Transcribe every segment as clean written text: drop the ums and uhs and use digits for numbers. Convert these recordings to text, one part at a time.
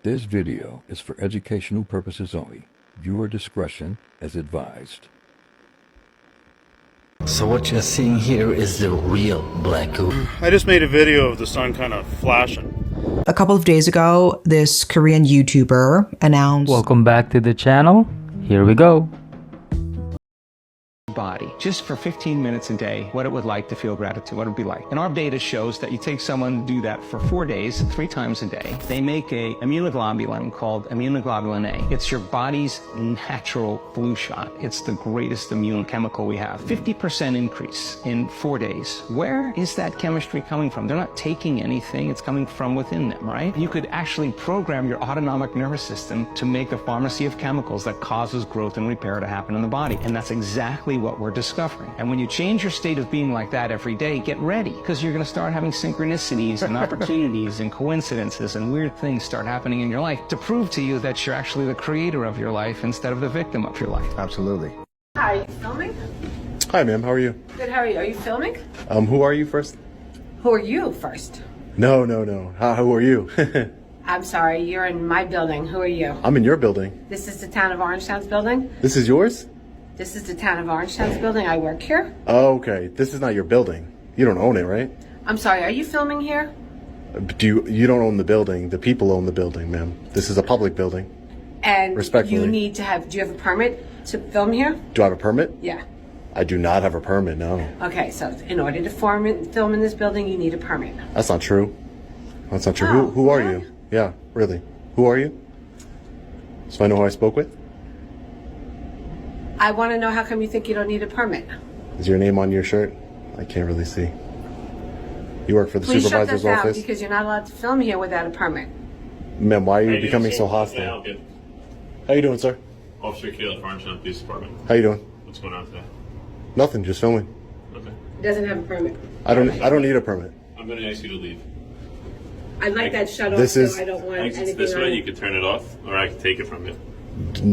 This video is for educational purposes only. Viewer discretion is advised. So what you're seeing here is the real black goo. I just made a video of the sun kind of flashing. A couple of days ago, this Korean YouTuber announced... Welcome back to the channel. Here we go. Body just for 15 minutes a day, what it would like to feel gratitude, what it would be like. And our data shows that you take someone to do that for 4 days, 3 times a day. They make a immunoglobulin called immunoglobulin A. It's your body's natural flu shot. It's the greatest immune chemical we have. 50% increase in 4 days. Where is that chemistry coming from? They're not taking anything. It's coming from within them, right? You could actually program your autonomic nervous system to make a pharmacy of chemicals that causes growth and repair to happen in the body. And that's exactly what we're discovering. And when you change your state of being like that every day, get ready, because you're going to start having synchronicities and opportunities and coincidences and weird things start happening in your life to prove to you that you're actually the creator of your life instead of the victim of your life. Absolutely. Hi, are you filming? Hi, ma'am. How are you? Good, how are you? Are you filming? Who are you first? Who are you first? No. Who are you? I'm sorry, you're in my building. Who are you? I'm in your building. This is the town of Orangetown's building? This is yours? This is the town of Orangetown's building. I work here. Oh, okay. This is not your building. You don't own it, right? I'm sorry, are you filming here? You don't own the building. The people own the building, ma'am. This is a public building. And Respectfully. you need to have, do you have a permit to film here? Do I have a permit? Yeah. I do not have a permit, no. Okay, so in order to film in this building, you need a permit. That's not true. That's not true. Oh, Who are really? you? Yeah, really. Who are you? So I know who I spoke with? I want to know how come you think you don't need a permit? Is your name on your shirt? I can't really see. You work for the Please supervisor's shut that down, office? because you're not allowed to film here without a permit. Ma'am, why are you Hey, becoming sir. so Can I hostile? help you? How you doing, sir? Officer Keel, Orangetown Police Department. How you doing? What's going on today? Nothing, just filming. Okay. He doesn't have a permit. I don't need a permit. I'm going to ask you to leave. I'd like that shut off, This is- so I don't want Exits anything this on way. it. You can turn it off, or I can take it from you.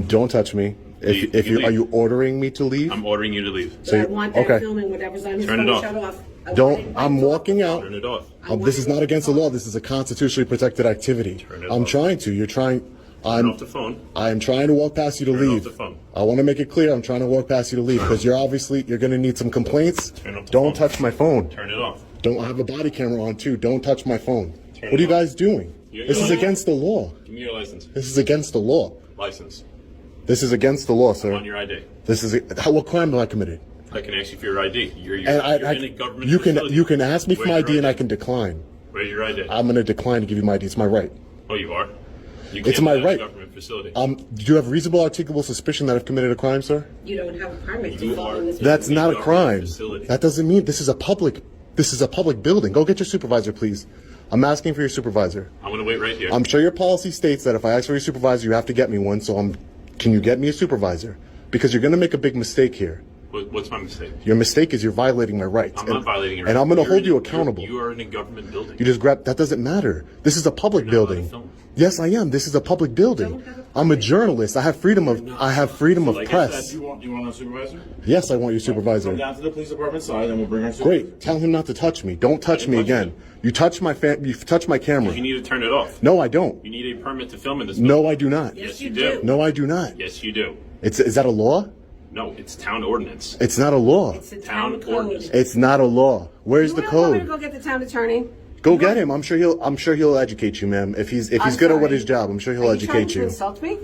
Don't touch me. Leave. If You you are leave. you ordering me to leave? I'm ordering you to leave. But I want that okay. filming, whatever's on his Turn it phone, off. shut off. I want Don't. it I'm right walking out. Turn it off. This is not against the law. This is a constitutionally protected activity. Turn it I'm off. trying to. You're trying. Turn off the phone. I am trying to walk past you to Turn leave. off the phone. I want to make it clear. I'm trying to walk past you to leave because you're going to need some complaints. Turn off the Don't phone. touch my phone. Turn it off. Don't I have a body camera on too. Don't touch my phone. Turn What are you it off. guys doing? This is against the law. Give me your license. This is against the law. License. This is against the law, I'm sir. on your ID. This is what crime have I committed? I can ask you for your ID. You're And you're in a government facility. you can ask me for Where's my your ID and I can decline. Where's your ID? I'm going to decline to give you my ID. It's my right. Oh, you are? You It's can't my enter a right. government facility. Do you have reasonable articulable suspicion that I've committed a crime, sir? You don't have a permit to You film are- in this That's building. not a government crime. facility. That doesn't mean this is a public building. Go get your supervisor, please. I'm asking for your supervisor. I'm going to wait right here. I'm sure your policy states that if I ask for your supervisor, you have to get me one. So can you get me a supervisor? Because you're going to make a big mistake here. What's my mistake? Your mistake is you're violating my rights. I'm not violating your And I'm rights. going to hold You're you in- accountable. You are in a government building. You just grab. That doesn't matter. This is a public You're not allowed to building. film. Yes, I am. This is a public building. I'm a journalist. I have freedom of Like I press. said, Do you want a supervisor? Yes, I want your Come supervisor. down to the police department side, and we'll bring our supervisor. Great. Tell him not to touch me. Don't touch me again. You touch my camera. You need to turn it off. No, I don't. You need a permit to film in this building. No, I do not. Yes, you do. No, I do not. Yes, you do. Is that a law? No, it's town ordinance. It's not a law. It's a town Town code. ordinance. It's not a law. Where's You the really want me to code? go get the town attorney? Go get him. I'm sure he'll educate you, ma'am. If he's good at what his job, I'm sure he'll Are you trying educate to you. insult me?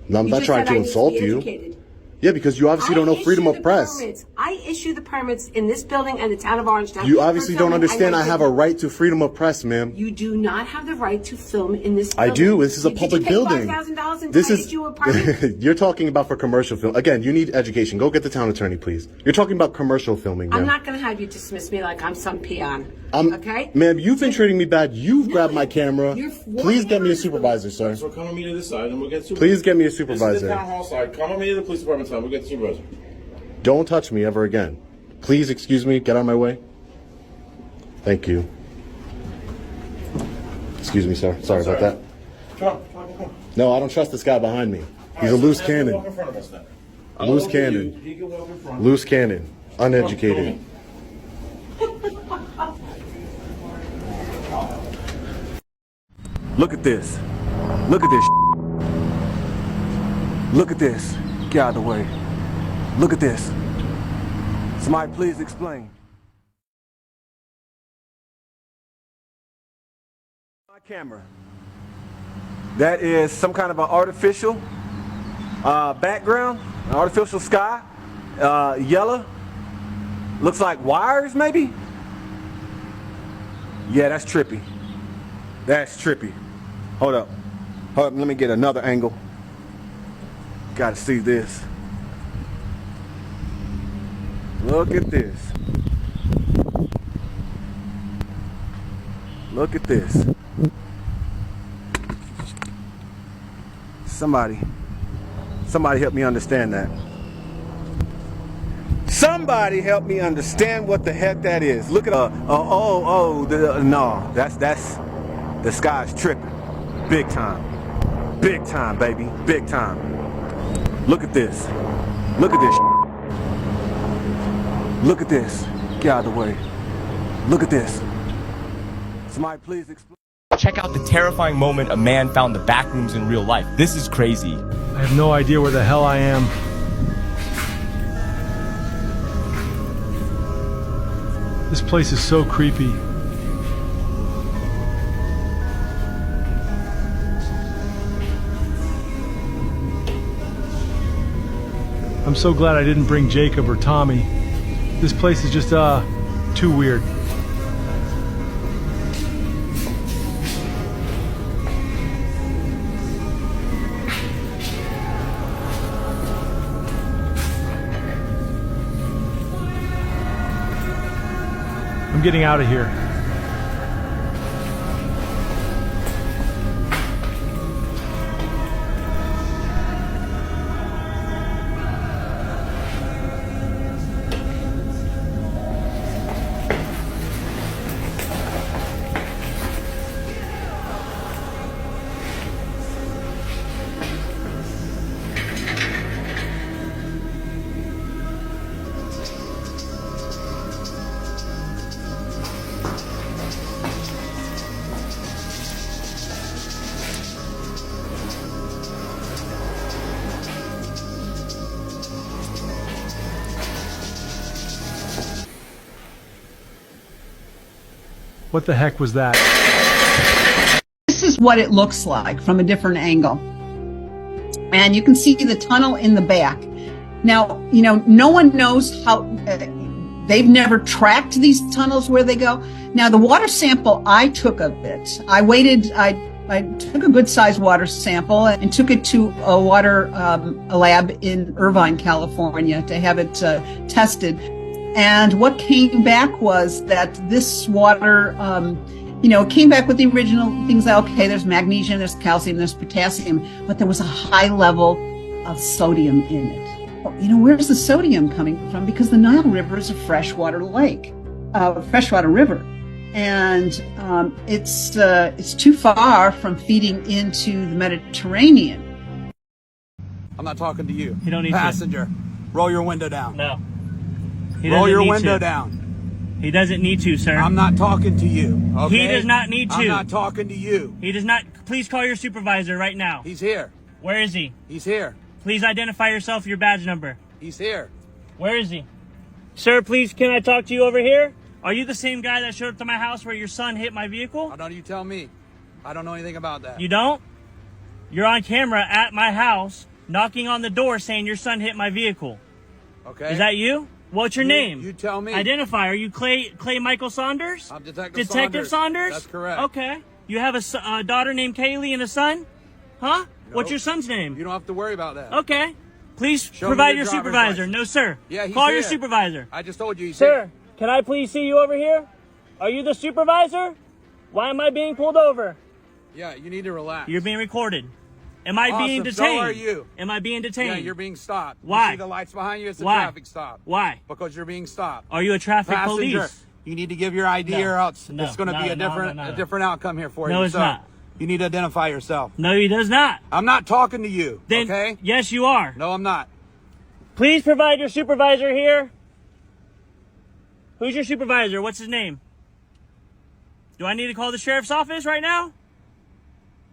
No, I'm You not just trying said to I need insult be you. educated. Yeah, because you obviously don't know freedom issue of press. the permits. I issue the permits in this building and the town of Orangetown. You for obviously don't filming. understand I know have a right to freedom of press, ma'am. You do not have the right to film in this I building. do. This is a public building. Did you pay $5,000 and This I is issued you a permit? you're talking about for commercial film. Again, you need education. Go get the town attorney, please. You're talking about commercial filming, ma'am. I'm not going to have you dismiss me like I'm some peon. Okay? Ma'am, you've been treating me bad. You've grabbed my camera. You're Please get me a walking supervisor, sir. So come with me to this side, and we'll get supervisor. Please get me a This is the supervisor. town hall side. Come with me to the police department side. We'll get the supervisor. Don't touch me ever again. Please excuse me. Get out of my way. Thank you. Excuse me, sir. Sorry about that. Come. No, I don't trust this guy behind me. He's a loose Walk in cannon. front of us then. Loose I'll go cannon. with you. He can walk in front. Loose cannon. Uneducated. Look at this. Look at this. Look at this. Get out of the way. Look at this. Somebody please explain. My camera. That is some kind of an artificial background, an artificial sky, yellow. Looks like wires, maybe? Yeah, that's trippy. That's trippy. Hold up. Hold up, let me get another angle. Gotta see this. Look at this. Look at this. Somebody help me understand that. Somebody help me understand what the heck that is. Look at no, that's the sky's tripping. Big time. Big time, baby. Big time. Look at this. Look at this. Look at this. Get out of the way. Look at this. Somebody please explain. Check out the terrifying moment a man found the back rooms in real life. This is crazy. I have no idea where the hell I am. This place is so creepy. I'm so glad I didn't bring Jacob or Tommy. This place is just, too weird. I'm getting out of here. What the heck was that? This is what it looks like from a different angle. And you can see the tunnel in the back. Now, you know, no one knows how, they've never tracked these tunnels where they go. Now, the water sample I took of it, I took a good sized water sample and took it to a water a lab in Irvine, California to have it tested. And what came back was that this water, it came back with the original things like, okay, there's magnesium, there's calcium, there's potassium, but there was a high level of sodium in it. You know, where's the sodium coming from? Because the Nile River is a freshwater lake, freshwater river. And it's too far from feeding into the Mediterranean. I'm not talking to you. You don't need Passenger, roll your window down. No. Roll your window down. He doesn't need to, sir. I'm not talking to you, okay? He does not need to. I'm not talking to you. He does not. Please call your supervisor right now. He's here. Where is he? He's here. Please identify yourself, your badge number. He's here. Where is he? Sir, please, can I talk to you over here? Are you the same guy that showed up to my house where your son hit my vehicle? How don't you tell me? I don't know anything about that. You don't? You're on camera at my house, knocking on the door saying your son hit my vehicle. Okay. Is that you? What's your name? You tell me. Identify. Are you Clay Michael Saunders? I'm Detective Saunders? That's correct. Okay. You have a daughter named Kaylee and a son? Huh? Nope. What's your son's name? You don't have to worry about that. Okay. Please Show provide me your driver's supervisor. license. No, sir. Yeah, he's Call here. your supervisor. I just told you he's Sir, here. can I please see you over here? Are you the supervisor? Why am I being pulled over? Yeah, you need to relax. You're being recorded. Am I being detained? So are you. Am I being detained? Yeah, you're being stopped. Why? You see the lights behind you? It's a Why? traffic stop. Why? Because you're being stopped. Are you a traffic Passenger, police? you need to give your ID or else No, it's going to be a different outcome here for you. No, it's not. You need to identify yourself. No, he does not. I'm not talking to you, Then, okay? Yes, you are. No, I'm not. Please provide your supervisor here. Who's your supervisor? What's his name? Do I need to call the sheriff's office right now?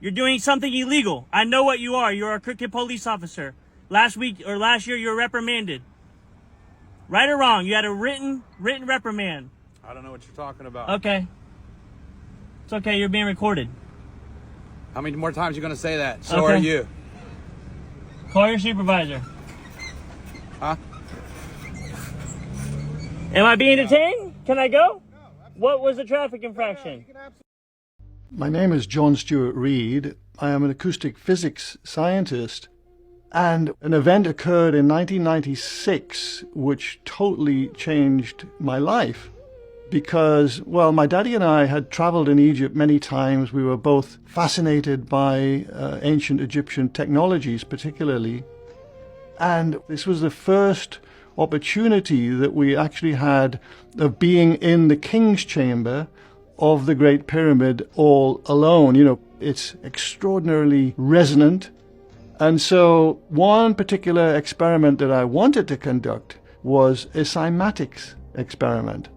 You're doing something illegal. I know what you are. You're a crooked police officer. Last year, you were reprimanded. Right or wrong, you had a written reprimand. I don't know what you're talking about. Okay. It's okay, you're being recorded. How many more times are you going to say that? So Okay. are you. Call your supervisor. Huh? Am I being detained? Can I go? What was the traffic infraction? My name is John Stuart Reed. I am an acoustic physics scientist, and an event occurred in 1996 which totally changed my life because, well, my daddy and I had traveled in Egypt many times. We were both fascinated by ancient Egyptian technologies particularly, and this was the first opportunity that we actually had of being in the king's chamber of the Great Pyramid all alone. You know, it's extraordinarily resonant. And so one particular experiment that I wanted to conduct was a cymatics experiment.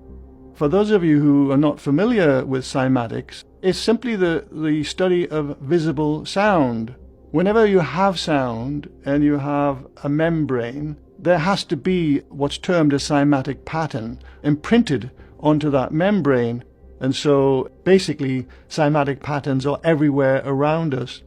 For those of you who are not familiar with cymatics, it's simply the study of visible sound. Whenever you have sound and you have a membrane, there has to be what's termed a cymatic pattern imprinted onto that membrane. And so basically cymatic patterns are everywhere around us.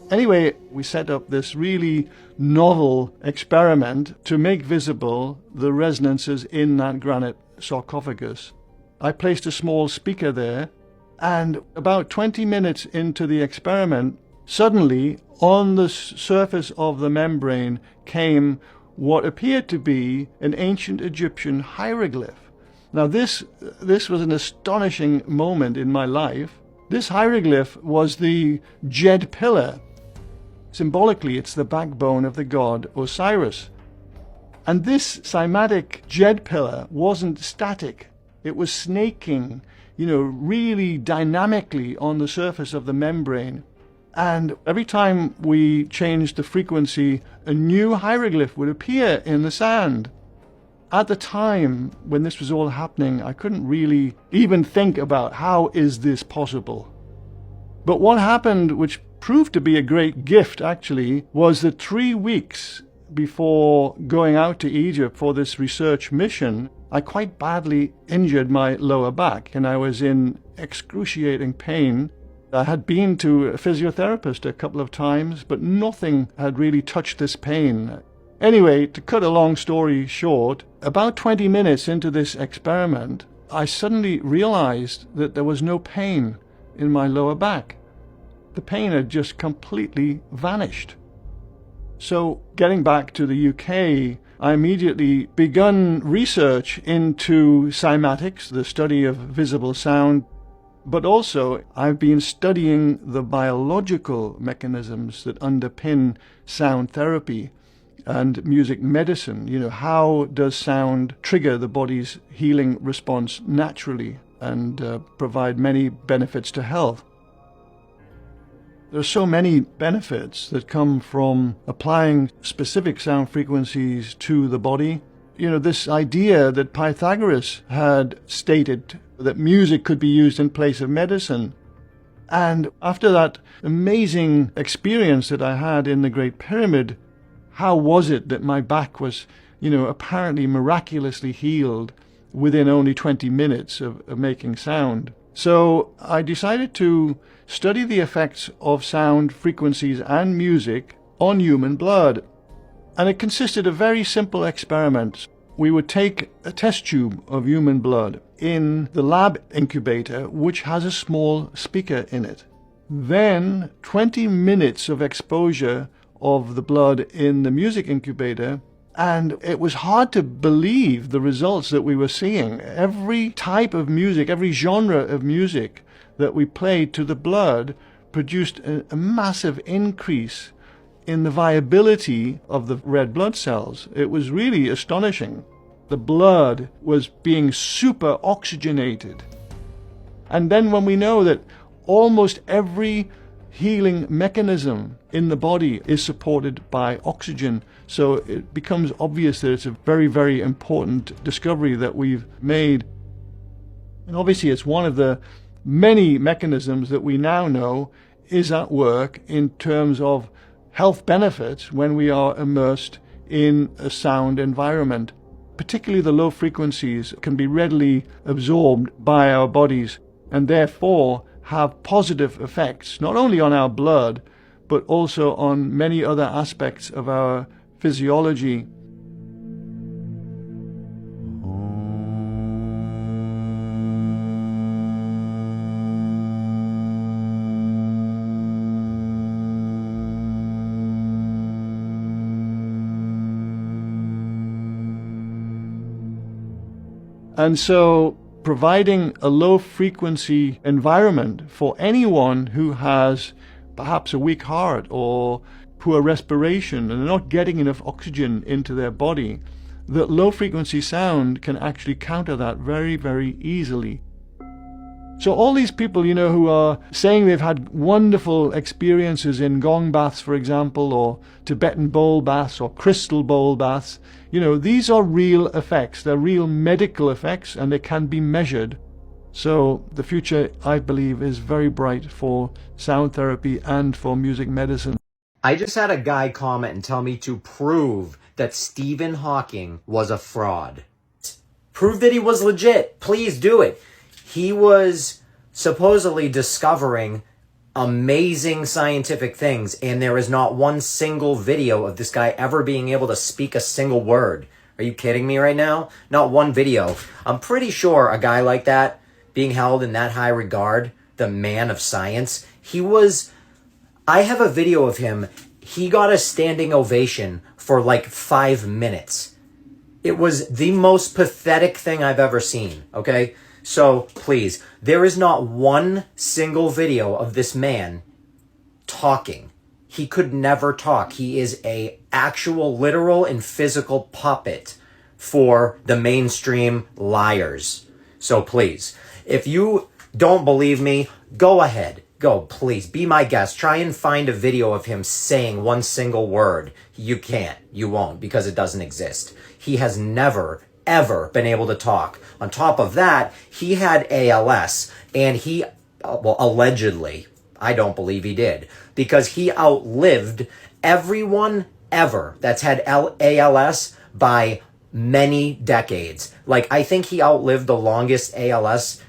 Anyway, we set up this really novel experiment to make visible the resonances in that granite sarcophagus. I placed a small speaker there, and about 20 minutes into the experiment, suddenly on the surface of the membrane came what appeared to be an ancient Egyptian hieroglyph. Now this was an astonishing moment in my life. This hieroglyph was the Jed pillar. Symbolically, it's the backbone of the god Osiris. And this cymatic Jed pillar wasn't static. It was snaking, really dynamically on the surface of the membrane. And every time we changed the frequency, a new hieroglyph would appear in the sand. At the time when this was all happening, I couldn't really even think about how is this possible. But what happened, which proved to be a great gift actually, was that 3 weeks before going out to Egypt for this research mission, I quite badly injured my lower back and I was in excruciating pain. I had been to a physiotherapist a couple of times, but nothing had really touched this pain. Anyway, to cut a long story short, about 20 minutes into this experiment, I suddenly realized that there was no pain in my lower back. The pain had just completely vanished. So getting back to the UK, I immediately begun research into cymatics, the study of visible sound, but also I've been studying the biological mechanisms that underpin sound therapy and music medicine. How does sound trigger the body's healing response naturally and provide many benefits to health? There are so many benefits that come from applying specific sound frequencies to the body. This idea that Pythagoras had stated that music could be used in place of medicine. And after that amazing experience that I had in the Great Pyramid, how was it that my back was, apparently miraculously healed within only 20 minutes of making sound? So I decided to study the effects of sound frequencies and music on human blood. And it consisted of very simple experiments. we would take a test tube of human blood in the lab incubator, which has a small speaker in it. Then 20 minutes of exposure of the blood in the music incubator, and it was hard to believe the results that we were seeing. Every type of music, every genre of music that we played to the blood produced a massive increase in the viability of the red blood cells. It was really astonishing. The blood was being super oxygenated. And then when we know that almost every healing mechanism in the body is supported by oxygen, so it becomes obvious that it's a very, very important discovery that we've made. And obviously it's one of the many mechanisms that we now know is at work in terms of health benefits when we are immersed in a sound environment. Particularly the low frequencies can be readily absorbed by our bodies and therefore have positive effects, not only on our blood, but also on many other aspects of our physiology. And so providing a low frequency environment for anyone who has perhaps a weak heart or poor respiration and not getting enough oxygen into their body, that low frequency sound can actually counter that very, very easily. So all these people, who are saying they've had wonderful experiences in gong baths, for example, or Tibetan bowl baths or crystal bowl baths, these are real effects. They're real medical effects and they can be measured. So the future, I believe, is very bright for sound therapy and for music medicine. I just had a guy comment and tell me to prove that Stephen Hawking was a fraud. Prove that he was legit. Please do it. He was supposedly discovering amazing scientific things, and there is not one single video of this guy ever being able to speak a single word. Are you kidding me right now? Not one video. I'm pretty sure a guy like that, being held in that high regard, the man of science, I have a video of him. He got a standing ovation for like 5 minutes. It was the most pathetic thing I've ever seen, okay? So please, there is not one single video of this man talking. He could never talk. He is a actual literal and physical puppet for the mainstream liars. So please, if you don't believe me, go ahead. Go, please, be my guest. Try and find a video of him saying one single word. You can't. You won't, because it doesn't exist. He has never, ever been able to talk. On top of that, he had ALS, and he, allegedly, I don't believe he did, because he outlived everyone ever that's had ALS by many decades. Like, I think he outlived the longest ALS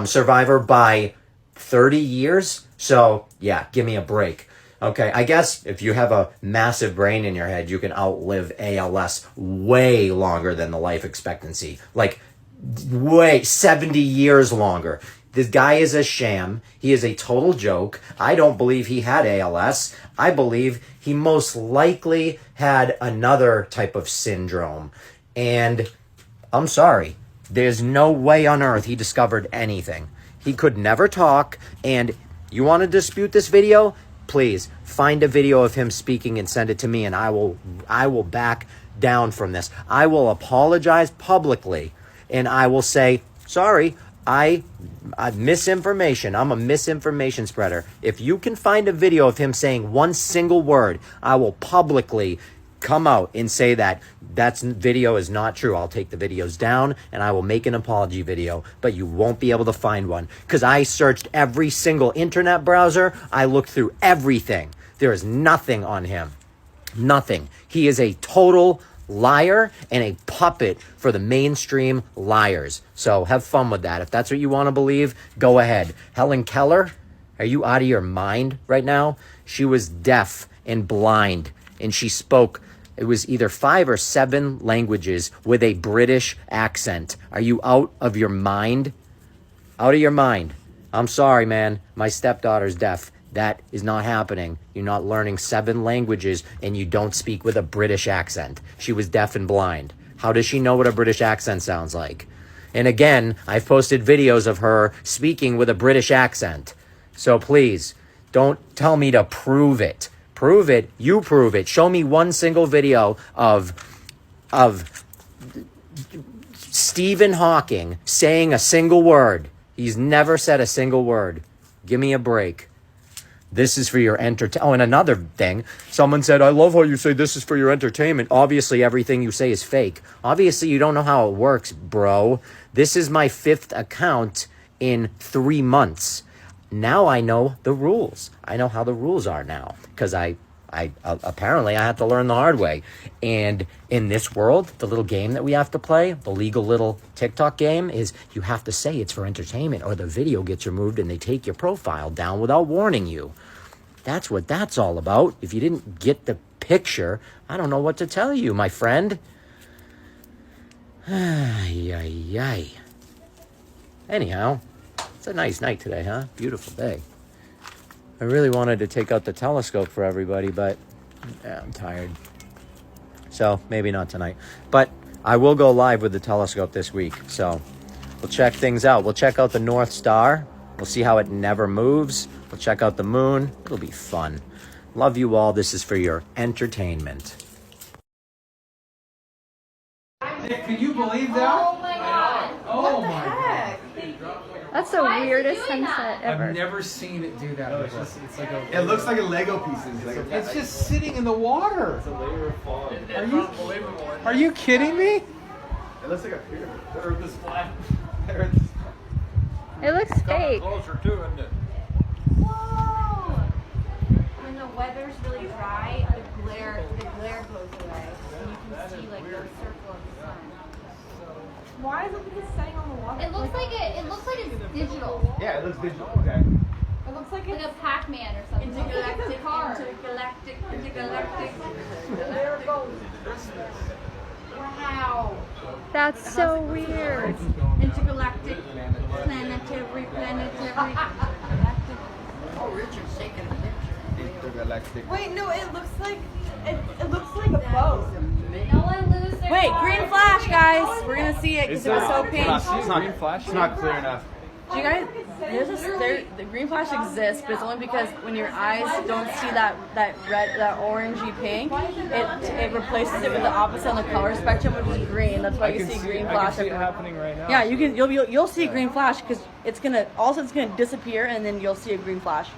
survivor by 30 years. So, yeah, give me a break. Okay, I guess if you have a massive brain in your head, you can outlive ALS way longer than the life expectancy. Like, way 70 years longer. This guy is a sham. He is a total joke. I don't believe he had ALS. I believe he most likely had another type of syndrome. And I'm sorry, there's no way on earth he discovered anything. He could never talk. And you want to dispute this video? Please find a video of him speaking and send it to me, and I will back down from this. I will apologize publicly, and I will say, sorry, I misinformation. I'm a misinformation spreader. If you can find a video of him saying one single word, I will publicly come out and say that video is not true. I'll take the videos down and I will make an apology video, but you won't be able to find one because I searched every single internet browser. I looked through everything. There is nothing on him. Nothing. He is a total liar and a puppet for the mainstream liars. So have fun with that. If that's what you want to believe, go ahead. Helen Keller, are you out of your mind right now? She was deaf and blind, and she spoke It was either 5 or 7 languages with a British accent. Are you out of your mind? Out of your mind. I'm sorry, man. My stepdaughter's deaf. That is not happening. You're not learning 7 languages and you don't speak with a British accent. She was deaf and blind. How does she know what a British accent sounds like? And again, I've posted videos of her speaking with a British accent. So please, don't tell me to prove it. Prove it. You prove it. Show me one single video of Stephen Hawking saying a single word. He's never said a single word. Give me a break. This is for your entertainment. Oh, and another thing. Someone said, I love how you say this is for your entertainment. Obviously, everything you say is fake. Obviously, you don't know how it works, bro. This is my 5th account in 3 months. Now I know the rules. I know how the rules are now. Because I apparently I had to learn the hard way. And in this world, the little game that we have to play, the legal little TikTok game, is you have to say it's for entertainment or the video gets removed and they take your profile down without warning you. That's what that's all about. If you didn't get the picture, I don't know what to tell you, my friend. Ay, ay, ay. Anyhow, it's a nice night today, huh? Beautiful day. I really wanted to take out the telescope for everybody, but I'm tired. So maybe not tonight. But I will go live with the telescope this week. So we'll check things out. We'll check out the North Star. We'll see how it never moves. We'll check out the moon. It'll be fun. Love you all. This is for your entertainment. Can you believe that? Oh my god. Oh my god. That's the weirdest sunset ever. I've never seen it do that before. It's like it looks like a Lego pieces. It's just sitting in the water. It's a layer of fog. Are you kidding me? It looks like a pyramid. The Earth is flat. It looks fake. Closer to, isn't it? Whoa! When the weather's really dry, the glare goes away, and you can see like the circle of the sun. Why is it because it's setting on the water? It looks like it's digital. Yeah, it looks digital. Exactly. It looks like a Pac-Man or something. Intergalactic car. Intergalactic. There it goes. Wow. That's so weird. Intergalactic, planetary. Oh, Richard's taking a picture. Intergalactic. Wait, no, it looks like a boat. No one lose their Wait, car. green flash, guys. We're gonna see it because it was so pink. It's not clear enough. Do you guys? The green flash exists, but it's only because when your eyes don't see that red, that orangey pink, it replaces it with the opposite on the color spectrum, which is green. That's why you see green flash. I can see it happening right now. Yeah, you'll see a green flash because it's gonna disappear and then you'll see a green flash.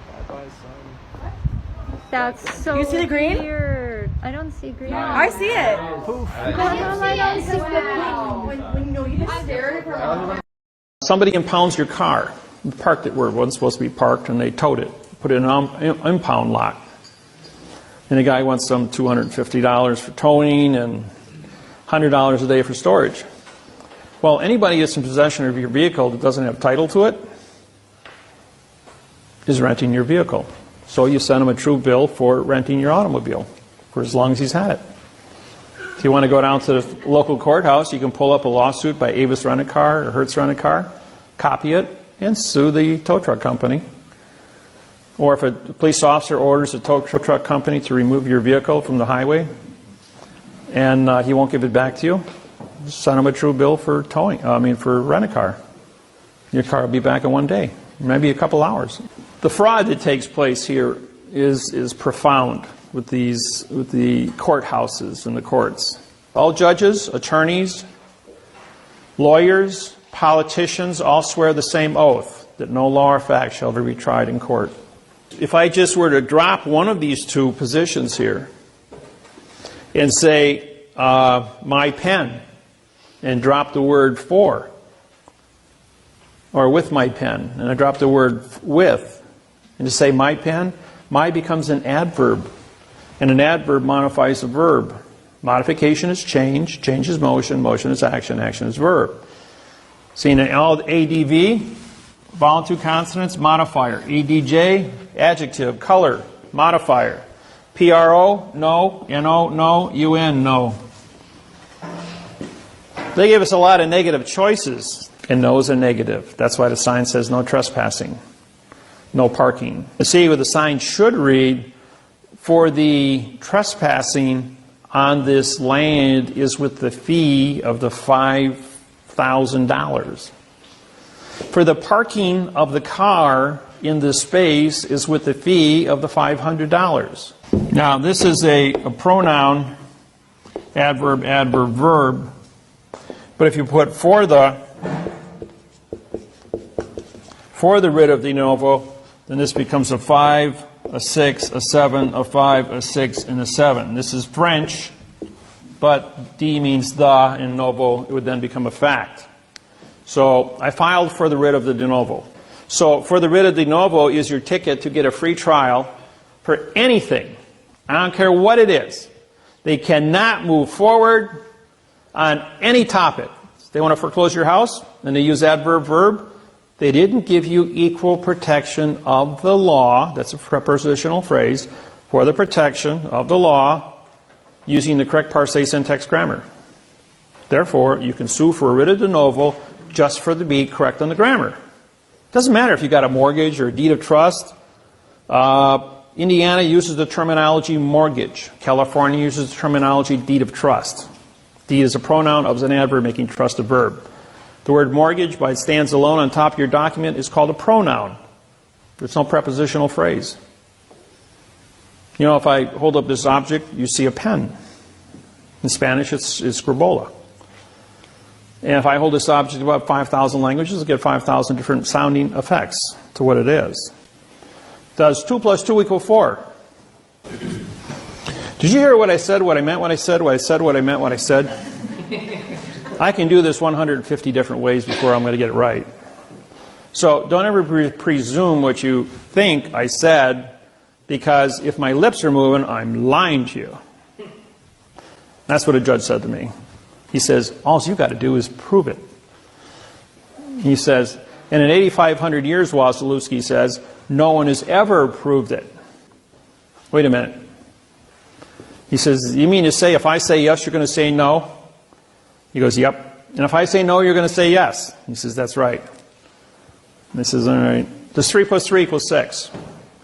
That's so You see the green? weird. I don't see green. I see it. I don't see green. When you just stare at it for a moment. Somebody impounds your car. You parked it where it wasn't supposed to be parked, and they towed it, put it in an impound lot. And the guy wants some $250 for towing and $100 a day for storage. Well, anybody that's in possession of your vehicle that doesn't have title to it is renting your vehicle. So you send him a true bill for renting your automobile for as long as he's had it. If you want to go down to the local courthouse, you can pull up a lawsuit by Avis Rent-A-Car or Hertz Rent-A-Car, copy it, and sue the tow truck company. Or if a police officer orders a tow truck company to remove your vehicle from the highway and he won't give it back to you, send him a true bill for for rent-a-car. Your car will be back in one day, maybe a couple hours. The fraud that takes place here is profound with the courthouses and the courts. All judges, attorneys, lawyers, politicians all swear the same oath that no law or fact shall ever be tried in court. If I just were to drop one of these two positions here and say my pen and drop the word for, or with my pen, and I drop the word with, and to say my pen, my becomes an adverb. And an adverb modifies a verb. Modification is change, change is motion, motion is action, action is verb. See, in ADV, vowel two consonants, modifier. ADJ, adjective, color, modifier. P-R-O, no. N-O, no. U-N, no. They give us a lot of negative choices, and no's are negative. That's why the sign says no trespassing, no parking. You see, what the sign should read, for the trespassing on this land is with the fee of the $5,000. For the parking of the car in this space is with the fee of the $500. Now, this is a pronoun, adverb, adverb, verb. But if you put for the writ of de novo, then this becomes a 5, a 6, a 7, a 5, a 6, and a 7. This is French, but de means the, in novo, it would then become a fact. So I filed for the writ of the de novo. So for the writ of de novo is your ticket to get a free trial for anything. I don't care what it is. They cannot move forward on any topic. They want to foreclose your house, and they use adverb, verb. They didn't give you equal protection of the law. That's a prepositional phrase. For the protection of the law using the correct parsé syntax grammar. Therefore, you can sue for a writ of de novo just for the be correct on the grammar. Doesn't matter if you got a mortgage or a deed of trust. Indiana uses the terminology mortgage. California uses the terminology deed of trust. Deed is a pronoun, of is an adverb, making trust a verb. The word mortgage, by it stands alone on top of your document, is called a pronoun. There's no prepositional phrase. You know, if I hold up this object, you see a pen. In Spanish, it's scribola. And if I hold this object about 5,000 languages, I'll get 5,000 different sounding effects to what it is. Does 2 plus 2 equal 4? Did you hear what I said, what I meant, what I said, what I said, what I meant, what I said? I can do this 150 different ways before I'm going to get it right. So don't ever presume what you think I said, because if my lips are moving, I'm lying to you. That's what a judge said to me. He says, all you got to do is prove it. He says, and in 8,500 years, Wasilewski says, no one has ever proved it. Wait a minute. He says, you mean to say if I say yes, you're going to say no? He goes, yep. And if I say no, you're going to say yes. He says, that's right. And he says, all right. Does 3 plus 3 equal 6?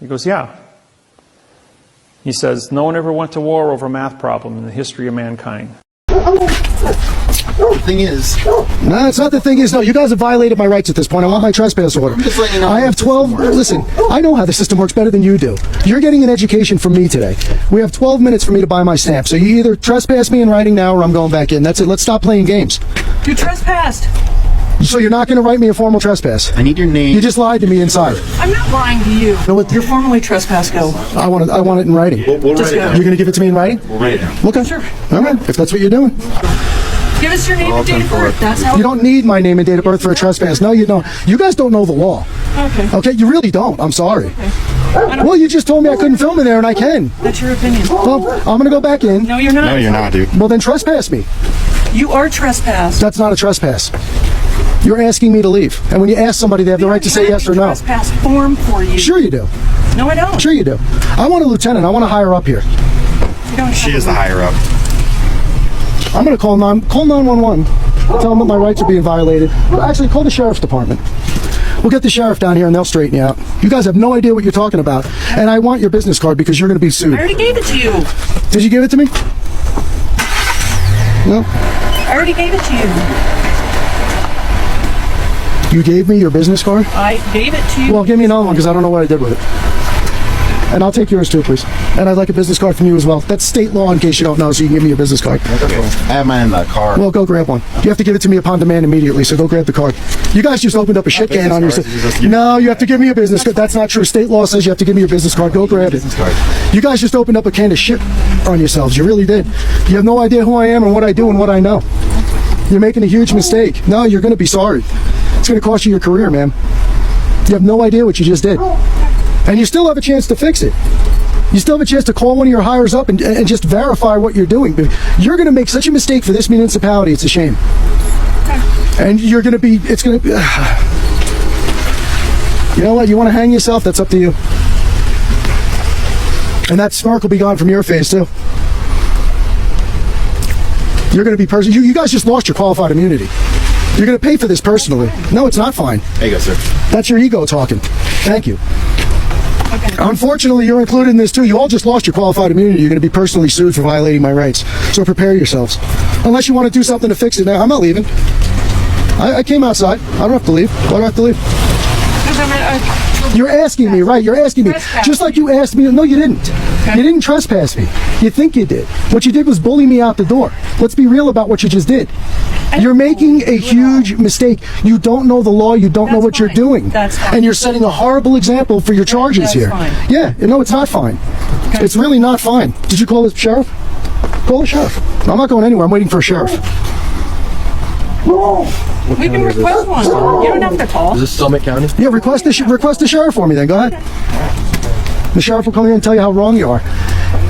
He goes, yeah. He says, no one ever went to war over a math problem in the history of mankind. The thing is... No, it's not the thing is. No, you guys have violated my rights at this point. I want my trespass order. I'm just letting you know. I have 12... Listen, I know how the system works better than you do. You're getting an education from me today. We have 12 minutes for me to buy my stamp. So you either trespass me in writing now or I'm going back in. That's it. Let's stop playing games. You trespassed. So you're not going to write me a formal trespass? I need your name. You just lied to me inside. I'm not lying to you. No, You're formally trespassed. Go. I want it in writing. We'll write it down. You're going to give it to me in writing? We'll write it down. Okay. Sure. All right. If that's what you're doing. Give us your name and date of birth. That's how. You don't need my name and date of birth for a trespass. No, you don't. You guys don't know the law. Okay. Okay, you really don't. I'm sorry. Okay. Well, you just told me I couldn't film in there, and I can. That's your opinion. Well, I'm going to go back in. No, you're not. No, you're not, dude. Well, then trespass me. You are trespassed. That's not a trespass. You're asking me to leave. And when you ask somebody, they have the right to say yes or no. Trespass form for you. Sure you do. No, I don't. Sure you do. I want a lieutenant. I want to hire up here. You don't She is the higher up. Oh, I'm going to call 911. Tell them that my rights are being violated. Well, actually, call the sheriff's department. We'll get the sheriff down here and they'll straighten you out. You guys have no idea what you're talking about. And I want your business card because you're going to be sued. I already gave it to you. Did you give it to me? No. I already gave it to you. You gave me your business card? I gave it to you. Well, give me another one because I don't know what I did with it. And I'll take yours too, please. And I'd like a business card from you as well. That's state law in case you don't know, so you can give me your business card. Okay. I have mine in the car. Well, go grab one. You have to give it to me upon demand immediately, so go grab the card. You guys just opened up a shit can on yourself. No, you have to give me a business card. That's not true. State law says you have to give me your business card. Go grab it. You guys just opened up a can of shit on yourselves. You really did. You have no idea who I am and what I do and what I know. You're making a huge mistake. No, you're going to be sorry. It's going to cost you your career, man. You have no idea what you just did. And you still have a chance to fix it. You still have a chance to call one of your hires up and just verify what you're doing. You're going to make such a mistake for this municipality, it's a shame. And you're going to be, it's going to be, you know what, you want to hang yourself, that's up to you. And that smirk will be gone from your face, too. You're going to be you guys just lost your qualified immunity. You're going to pay for this personally. No, it's not fine. There you go, sir. That's your ego talking. Thank you. Okay. Unfortunately, you're included in this too. You all just lost your qualified immunity. You're going to be personally sued for violating my rights. So prepare yourselves. Unless you want to do something to fix it now. I'm not leaving. I came outside. I don't have to leave. Why do I have to leave? You're asking me, right? You're asking me. Just like you asked me. No, you didn't. You didn't trespass me. You think you did. What you did was bully me out the door. Let's be real about what you just did. You're making a huge mistake. You don't know the law. You don't know what you're doing. That's fine. And you're setting a horrible example for your charges here. Fine. Yeah, no, it's not fine. Okay. It's really not fine. Did you call the sheriff? Call the sheriff. I'm not going anywhere. I'm waiting for a sheriff. We can request one. You don't have to call. Is this Summit County? Yeah, request the sheriff for me then. Go ahead. The sheriff will come here and tell you how wrong you are.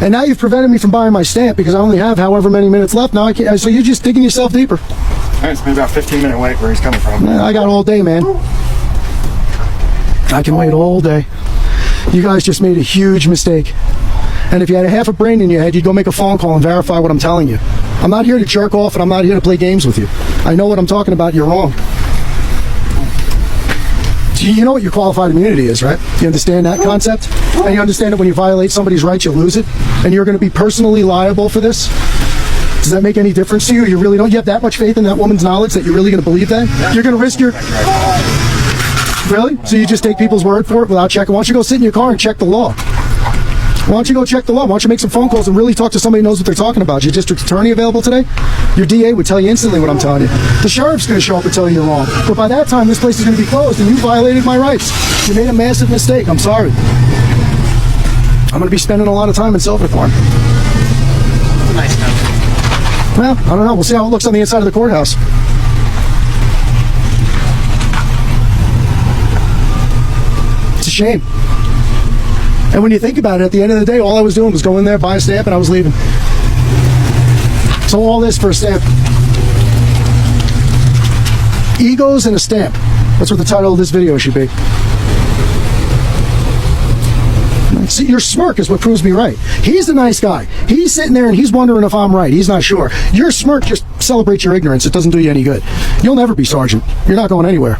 And now you've prevented me from buying my stamp because I only have however many minutes left. Now I can't. So you're just digging yourself deeper. All right, it's been about 15-minute wait where he's coming from. I got all day, man. I can wait all day. You guys just made a huge mistake. And if you had a half a brain in your head, you'd go make a phone call and verify what I'm telling you. I'm not here to jerk off, and I'm not here to play games with you. I know what I'm talking about. You're wrong. You know what your qualified immunity is, right? You understand that concept? And you understand that when you violate somebody's rights, you lose it? And you're going to be personally liable for this? Does that make any difference to you? You really don't? You have that much faith in that woman's knowledge that you're really going to believe that? You're going to risk your... Really? So you just take people's word for it without checking? Why don't you go sit in your car and check the law? Why don't you go check the law? Why don't you make some phone calls and really talk to somebody who knows what they're talking about? Is your district attorney available today? Your DA would tell you instantly what I'm telling you. The sheriff's going to show up and tell you you're wrong. But by that time, this place is going to be closed, and you violated my rights. You made a massive mistake. I'm sorry. I'm going to be spending a lot of time in Silverthorne. Nice house. Well, I don't know. We'll see how it looks on the inside of the courthouse. It's a shame. And when you think about it, at the end of the day, all I was doing was go in there, buy a stamp, and I was leaving. So all this for a stamp. Egos and a stamp. That's what the title of this video should be. See, your smirk is what proves me right. He's a nice guy. He's sitting there and he's wondering if I'm right. He's not sure. Your smirk just celebrates your ignorance. It doesn't do you any good. You'll never be sergeant. You're not going anywhere.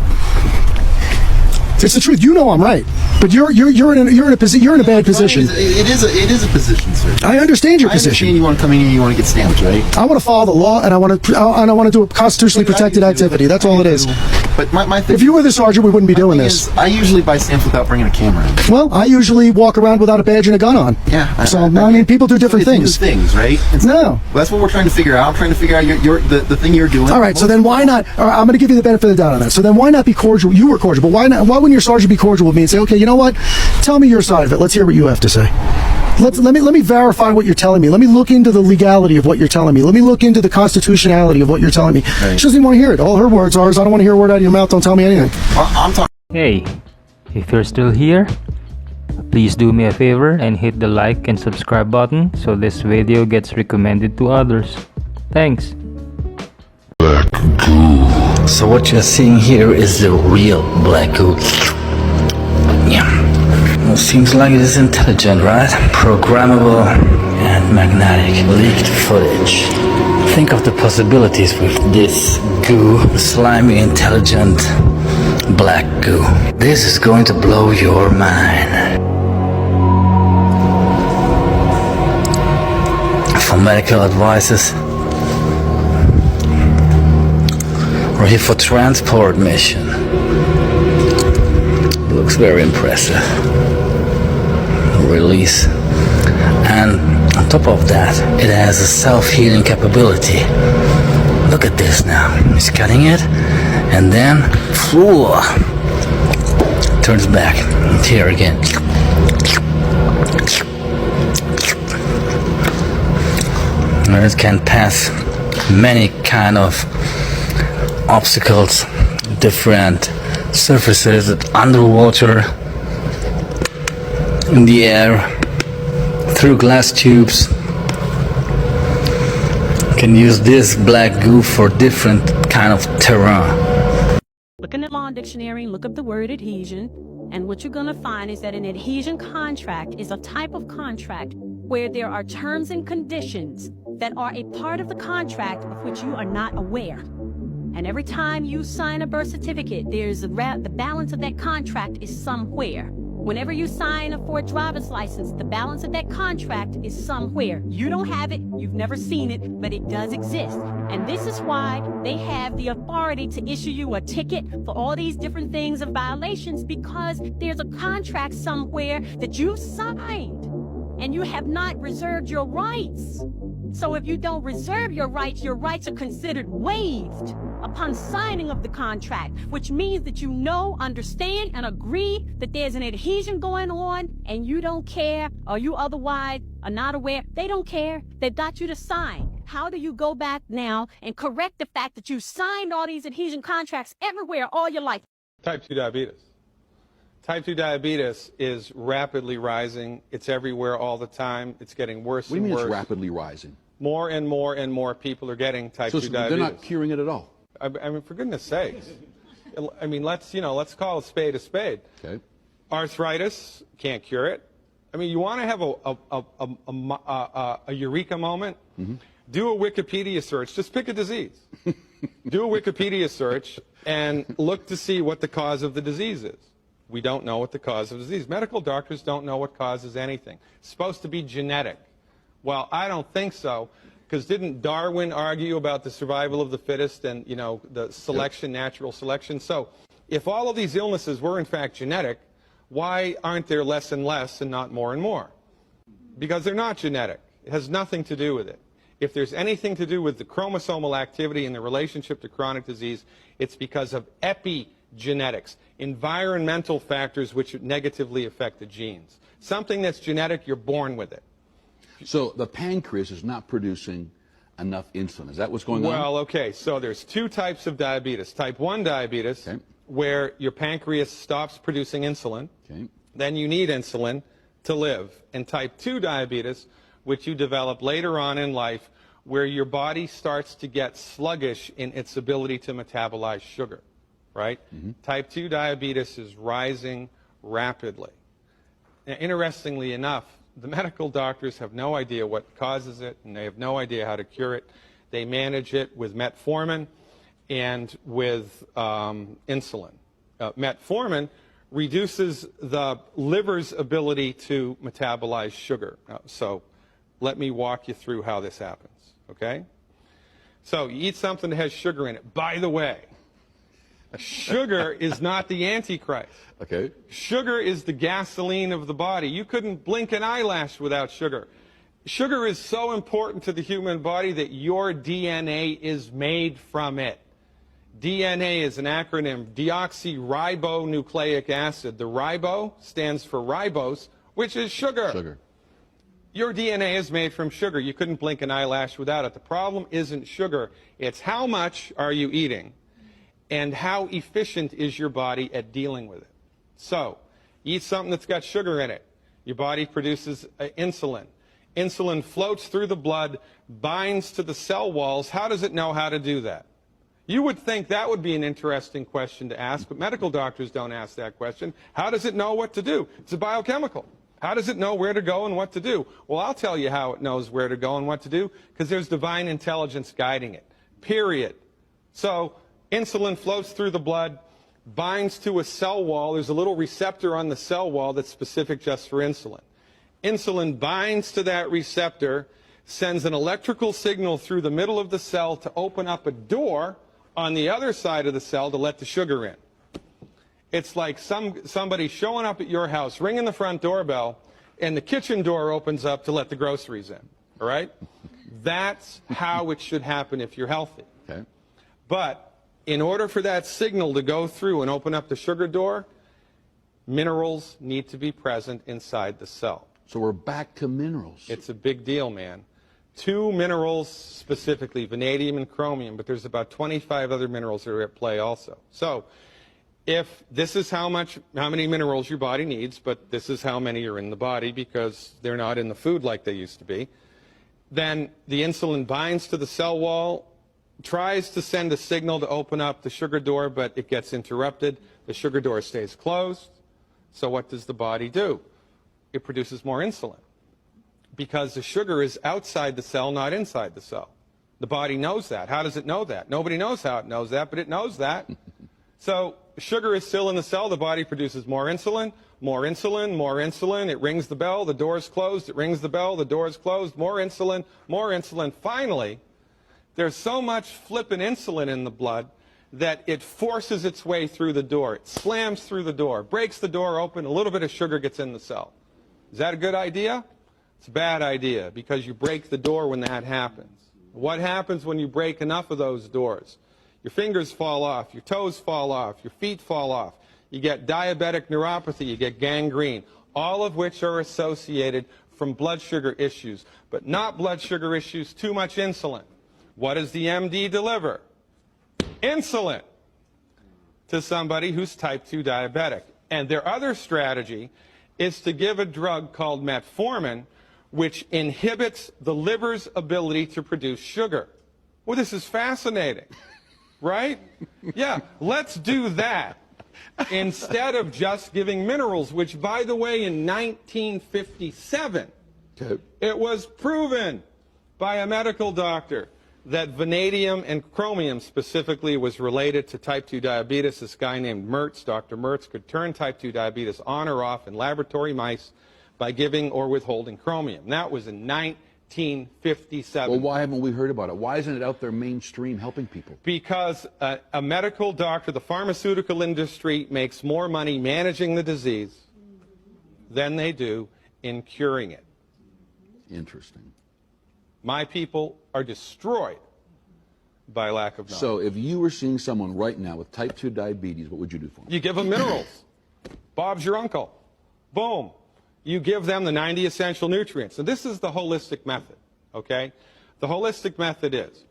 It's the truth. You know I'm right, but you're in a bad position. It is a position, sir. I understand your position. I understand you want to come in here and you want to get stamped, right? I want to follow the law, and I want to do a constitutionally protected activity. That's all it is. But my thing, if you were the sergeant, we wouldn't be doing this. I usually buy stamps without bringing a camera in. Well, I usually walk around without a badge and a gun on. Yeah. So I mean, people do different things. Right? No. Well, that's what we're trying to figure out. I'm trying to figure out the thing you're doing. All right. So then why not? I'm going to give you the benefit of the doubt on that. So then why not be cordial? You were cordial, but why not? Why wouldn't your sergeant be cordial with me and say, okay, you know what? Tell me your side of it. Let's hear what you have to say. Let me verify what you're telling me. Let me look into the legality of what you're telling me. Let me look into the constitutionality of what you're telling me. Right. She doesn't even want to hear it. All her words are, I don't want to hear a word out of your mouth. Don't tell me anything. I'm talking. Hey, if you're still here, please do me a favor and hit the like and subscribe button so this video gets recommended to others. Thanks. Black goo. So what you're seeing here is the real black goo. Yeah. Well, seems like it is intelligent, right? Programmable and magnetic. Leaked footage. Think of the possibilities with this goo. Slimy, intelligent black goo. This is going to blow your mind. For medical advices, we're here for transport mission. Looks very impressive. Release, and on top of that, it has a self-healing capability. Look at this now. He's cutting it, and then turns back. And here again. And it can pass many kind of obstacles, different surfaces, underwater, in the air, through glass tubes. Can use this black goo for different kind of terrain. Look in the law dictionary, look up the word adhesion. And what you're going to find is that an adhesion contract is a type of contract where there are terms and conditions that are a part of the contract of which you are not aware. And every time you sign a birth certificate, there's the balance of that contract is somewhere. Whenever you sign for a driver's license, the balance of that contract is somewhere. You don't have it, you've never seen it, but it does exist. And this is why they have the authority to issue you a ticket for all these different things of violations, because there's a contract somewhere that you signed and you have not reserved your rights. So if you don't reserve your rights are considered waived upon signing of the contract, which means that you know, understand, and agree that there's an adhesion going on, and you don't care, or you otherwise are not aware. They don't care. They've got you to sign. How do you go back now and correct the fact that you signed all these adhesion contracts everywhere all your life? Type 2 diabetes. Type 2 diabetes is rapidly rising. It's everywhere all the time. It's getting worse What do you and mean worse. it's rapidly rising? More and more and more people are getting type 2 diabetes. They're not curing it at all. I mean, for goodness sakes. I mean, let's call a spade a spade. Okay. Arthritis, can't cure it. I mean, you want to have a eureka moment? Mm-hmm. Do a Wikipedia search. Just pick a disease. Do a Wikipedia search and look to see what the cause of the disease is. We don't know what the cause of the disease. Medical doctors don't know what causes anything. It's supposed to be genetic. Well, I don't think so, because didn't Darwin argue about the survival of the fittest and, you know, the selection, natural selection? So if all of these illnesses were in fact genetic, why aren't there less and less and not more and more? Because they're not genetic. It has nothing to do with it. If there's anything to do with the chromosomal activity and the relationship to chronic disease, it's because of epigenetics, environmental factors which negatively affect the genes. Something that's genetic, you're born with it. So the pancreas is not producing enough insulin. Is that what's going on? Well, okay, so there's two types of diabetes. Type 1 diabetes, where your pancreas stops producing insulin. Then you need insulin to live. And type 2 diabetes, which you develop later on in life, where your body starts to get sluggish in its ability to metabolize sugar, right? Type 2 diabetes is rising rapidly. Now, interestingly enough, the medical doctors have no idea what causes it, and they have no idea how to cure it. They manage it with metformin and with insulin. Metformin reduces the liver's ability to metabolize sugar. So let me walk you through how this happens, okay? So you eat something that has sugar in it. By the way, sugar is not the Antichrist. Okay. Sugar is the gasoline of the body. You couldn't blink an eyelash without sugar. Sugar is so important to the human body that your DNA is made from it. DNA is an acronym, deoxyribonucleic acid. The ribo stands for ribose, which is sugar. Your DNA is made from sugar. You couldn't blink an eyelash without it. The problem isn't sugar. It's how much are you eating and how efficient is your body at dealing with it. So, eat something that's got sugar in it. Your body produces insulin. Insulin floats through the blood, binds to the cell walls. How does it know how to do that? You would think that would be an interesting question to ask, but medical doctors don't ask that question. How does it know what to do? It's a biochemical. How does it know where to go and what to do? Well, I'll tell you how it knows where to go and what to do, because there's divine intelligence guiding it, period. So, insulin floats through the blood, binds to a cell wall. There's a little receptor on the cell wall that's specific just for insulin. Insulin binds to that receptor, sends an electrical signal through the middle of the cell to open up a door on the other side of the cell to let the sugar in. It's like somebody showing up at your house, ringing the front doorbell, and the kitchen door opens up to let the groceries in, all right? That's how it should happen if you're healthy. Okay. But in order for that signal to go through and open up the sugar door, minerals need to be present inside the cell. So we're back to minerals. It's a big deal, man. 2 minerals specifically, vanadium and chromium, but there's about 25 other minerals that are at play also. So if this is how many minerals your body needs, but this is how many are in the body because they're not in the food like they used to be, then the insulin binds to the cell wall, tries to send a signal to open up the sugar door, but it gets interrupted. The sugar door stays closed. So what does the body do? It produces more insulin because the sugar is outside the cell, not inside the cell. The body knows that. How does it know that? Nobody knows how it knows that, but it knows that. So sugar is still in the cell. The body produces more insulin, more insulin, more insulin. It rings the bell. The door is closed. It rings the bell. The door is closed. More insulin, more insulin. Finally, there's so much flippin' insulin in the blood that it forces its way through the door. It slams through the door, breaks the door open. A little bit of sugar gets in the cell. Is that a good idea? It's a bad idea because you break the door when that happens. What happens when you break enough of those doors? Your fingers fall off, your toes fall off, your feet fall off. You get diabetic neuropathy, you get gangrene, all of which are associated from blood sugar issues, but not blood sugar issues, too much insulin. What does the MD deliver? Insulin to somebody who's type 2 diabetic. And their other strategy is to give a drug called metformin, which inhibits the liver's ability to produce sugar. Well, this is fascinating, right? Yeah, let's do that instead of just giving minerals, which, by the way, in 1957, it was proven by a medical doctor that vanadium and chromium specifically was related to type 2 diabetes. This guy named Mertz, Dr. Mertz, could turn type 2 diabetes on or off in laboratory mice by giving or withholding chromium. That was in 1957. Well, why haven't we heard about it? Why isn't it out there mainstream helping people? Because a medical doctor, the pharmaceutical industry, makes more money managing the disease than they do in curing it. Interesting. My people are destroyed by lack of knowledge. So if you were seeing someone right now with type 2 diabetes, what would you do for them? You give them minerals. Bob's your uncle. Boom. You give them the 90 essential nutrients. And this is the holistic method, okay? The holistic method is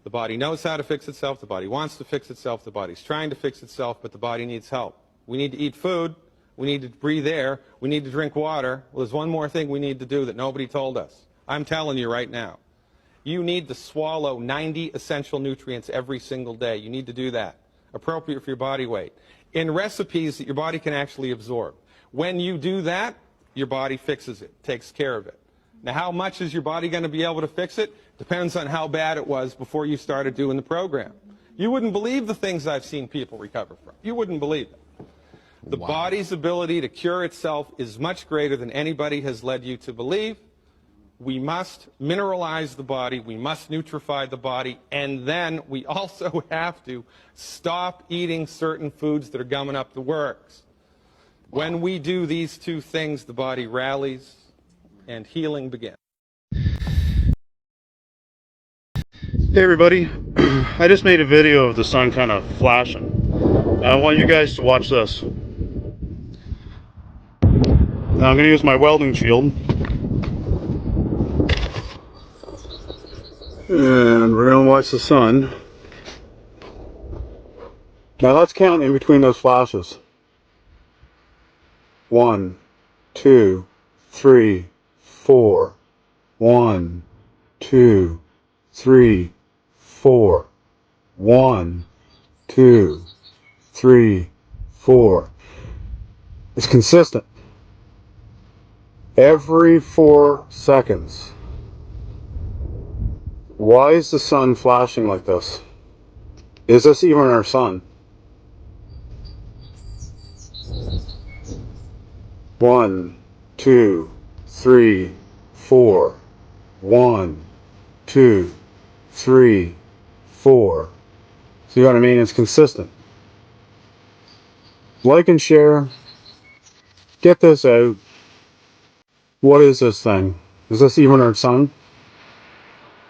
the body knows how to fix itself, the body wants to fix itself, the body's trying to fix itself, but the body needs help. We need to eat food, we need to breathe air, we need to drink water. Well, there's one more thing we need to do that nobody told us. I'm telling you right now. You need to swallow 90 essential nutrients every single day. You need to do that, appropriate for your body weight, in recipes that your body can actually absorb. When you do that, your body fixes it, takes care of it. Now, how much is your body going to be able to fix it? Depends on how bad it was before you started doing the program. You wouldn't believe the things I've seen people recover from. You wouldn't believe it. The body's ability to cure itself is much greater than anybody has led you to believe. We must mineralize the body, we must nutrify the body, and then we also have to stop eating certain foods that are gumming up the works. When we do these two things, the body rallies and healing begins. Hey everybody, I just made a video of the sun kind of flashing. I want you guys to watch this. Now I'm going to use my welding shield. And we're going to watch the sun. Now let's count in between those flashes. 1, 2, 3, 4. 1, 2, 3, 4. 1, 2, 3, 4. It's consistent. Every 4 seconds. Why is the sun flashing like this? Is this even our sun? 1, 2, 3, 4. 1, 2, 3, 4. See what I mean? It's consistent. Like and share. Get this out. What is this thing? Is this even our sun?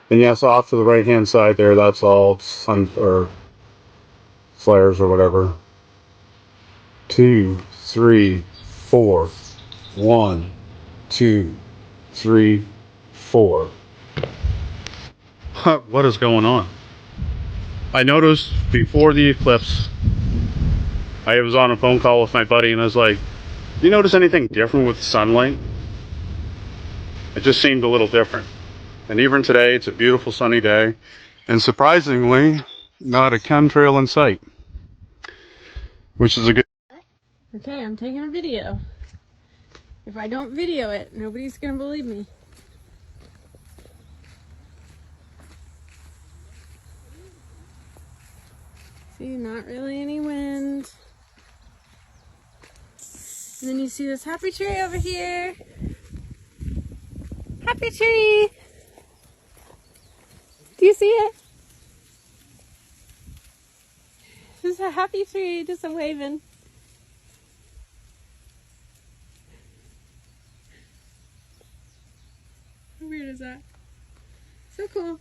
And yes, off to the right hand side there, that's all sun or flares or whatever. 2, 3, 4. 1, 2, 3, 4. What is going on? I noticed before the eclipse, I was on a phone call with my buddy and I was like, do you notice anything different with sunlight? It just seemed a little different. And even today, it's a beautiful sunny day. And surprisingly, not a chemtrail in sight. Which is a good... Okay, I'm taking a video. If I don't video it, nobody's gonna believe me. See, not really any wind. And then you see this happy tree over here. Happy tree! Do you see it? This is a happy tree, just a waving. How weird is that? So cool.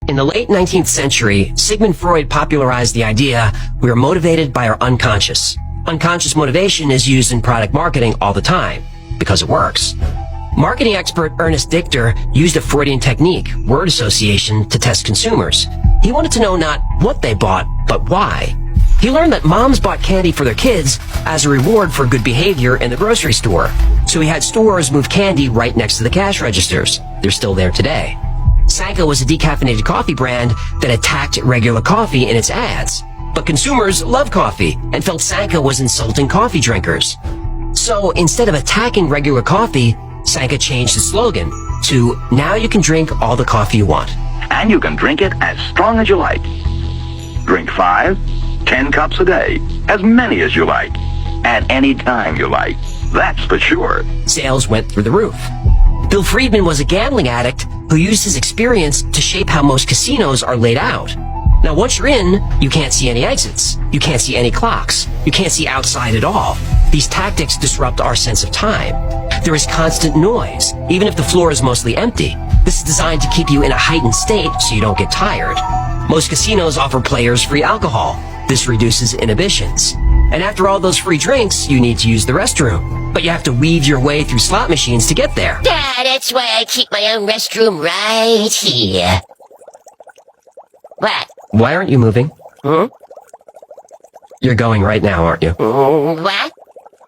In the late 19th century, Sigmund Freud popularized the idea we are motivated by our unconscious. Unconscious motivation is used in product marketing all the time, because it works. Marketing expert Ernest Dichter used a Freudian technique, word association, to test consumers. He wanted to know not what they bought, but why. He learned that moms bought candy for their kids as a reward for good behavior in the grocery store. So he had stores move candy right next to the cash registers. They're still there today. Sanka was a decaffeinated coffee brand that attacked regular coffee in its ads. But consumers love coffee and felt Sanka was insulting coffee drinkers. So instead of attacking regular coffee, Sanka changed its slogan to, "Now you can drink all the coffee you want." And you can drink it as strong as you like. Drink 5, 10 cups a day, as many as you like, at any time you like. That's for sure. Sales went through the roof. Bill Friedman was a gambling addict who used his experience to shape how most casinos are laid out. Now, once you're in, you can't see any exits. You can't see any clocks. You can't see outside at all. These tactics disrupt our sense of time. There is constant noise, even if the floor is mostly empty. This is designed to keep you in a heightened state so you don't get tired. Most casinos offer players free alcohol. This reduces inhibitions. And after all those free drinks, you need to use the restroom. But you have to weave your way through slot machines to get there. Yeah, that's why I keep my own restroom right here. What? Why aren't you moving? You're going right now, aren't you? What?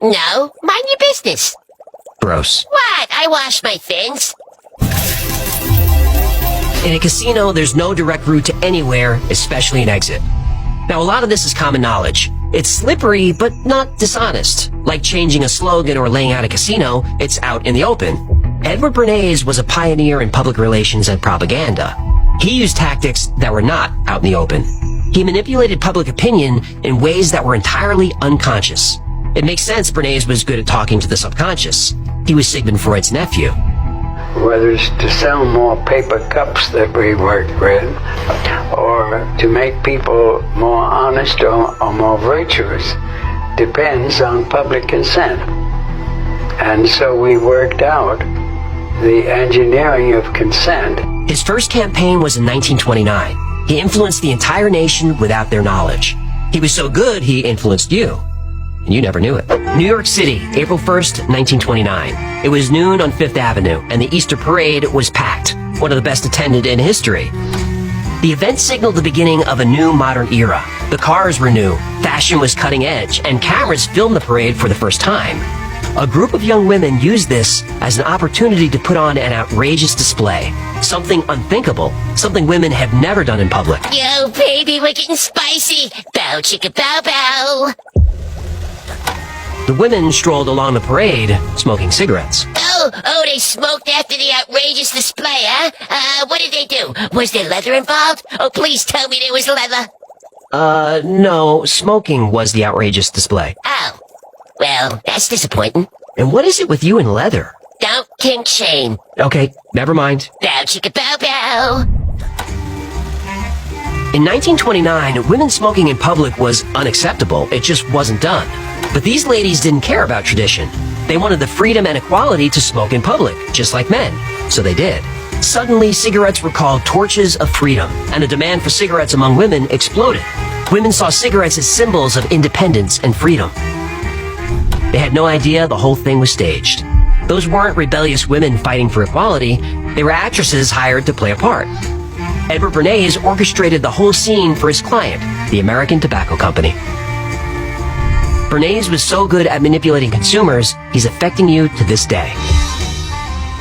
No, mind your business. Gross. What? I wash my things. In a casino, there's no direct route to anywhere, especially an exit. Now, a lot of this is common knowledge. It's slippery, but not dishonest. Like changing a slogan or laying out a casino, it's out in the open. Edward Bernays was a pioneer in public relations and propaganda. He used tactics that were not out in the open. He manipulated public opinion in ways that were entirely unconscious. It makes sense Bernays was good at talking to the subconscious. He was Sigmund Freud's nephew. Whether it's to sell more paper cups that we worked with, or to make people more honest or more virtuous, depends on public consent. And so we worked out the engineering of consent. His first campaign was in 1929. He influenced the entire nation without their knowledge. He was so good, he influenced you. And you never knew it. New York City, April 1st, 1929. It was noon on Fifth Avenue, and the Easter Parade was packed, one of the best attended in history. The event signaled the beginning of a new modern era. The cars were new, fashion was cutting edge, and cameras filmed the parade for the first time. A group of young women used this as an opportunity to put on an outrageous display. Something unthinkable, something women have never done in public. Yo, baby, we're getting spicy. Bow, chicka, bow, bow. The women strolled along the parade, smoking cigarettes. Oh, they smoked after the outrageous display, huh? What did they do? Was there leather involved? Oh, please tell me there was leather. No, smoking was the outrageous display. Oh, well, that's disappointing. And what is it with you and leather? Don't kink shame. Okay, never mind. Bow, chicka, bow, bow. In 1929, women smoking in public was unacceptable. It just wasn't done. But these ladies didn't care about tradition. They wanted the freedom and equality to smoke in public, just like men. So they did. Suddenly, cigarettes were called torches of freedom, and the demand for cigarettes among women exploded. Women saw cigarettes as symbols of independence and freedom. They had no idea the whole thing was staged. Those weren't rebellious women fighting for equality. They were actresses hired to play a part. Edward Bernays orchestrated the whole scene for his client, the American Tobacco Company. Bernays was so good at manipulating consumers, he's affecting you to this day.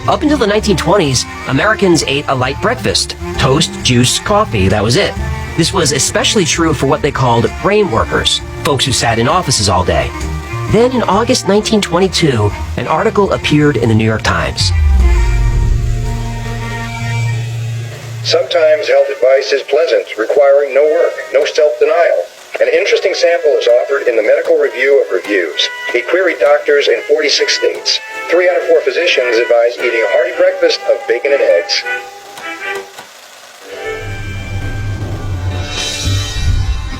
Up until the 1920s, Americans ate a light breakfast. Toast, juice, coffee, that was it. This was especially true for what they called brain workers, folks who sat in offices all day. Then in August 1922, an article appeared in the New York Times. Sometimes health advice is pleasant, requiring no work, no self-denial. An interesting sample is offered in the Medical Review of Reviews. He queried doctors in 46 states. 3 out of 4 physicians advise eating a hearty breakfast of bacon and eggs.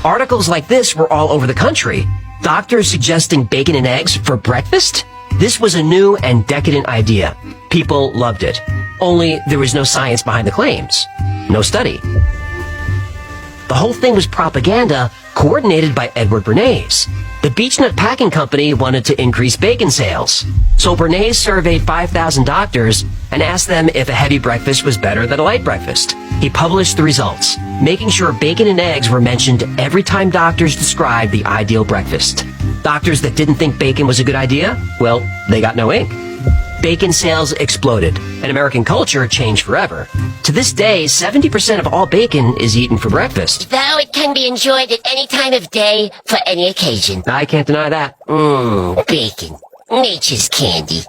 Articles like this were all over the country. Doctors suggesting bacon and eggs for breakfast? This was a new and decadent idea. People loved it. Only there was no science behind the claims. No study. The whole thing was propaganda coordinated by Edward Bernays. The Beechnut Packing Company wanted to increase bacon sales. So Bernays surveyed 5,000 doctors and asked them if a heavy breakfast was better than a light breakfast. He published the results, making sure bacon and eggs were mentioned every time doctors described the ideal breakfast. Doctors that didn't think bacon was a good idea, well, they got no ink. Bacon sales exploded, and American culture changed forever. To this day, 70% of all bacon is eaten for breakfast. Though it can be enjoyed at any time of day, for any occasion. I can't deny that. Bacon. Nature's candy.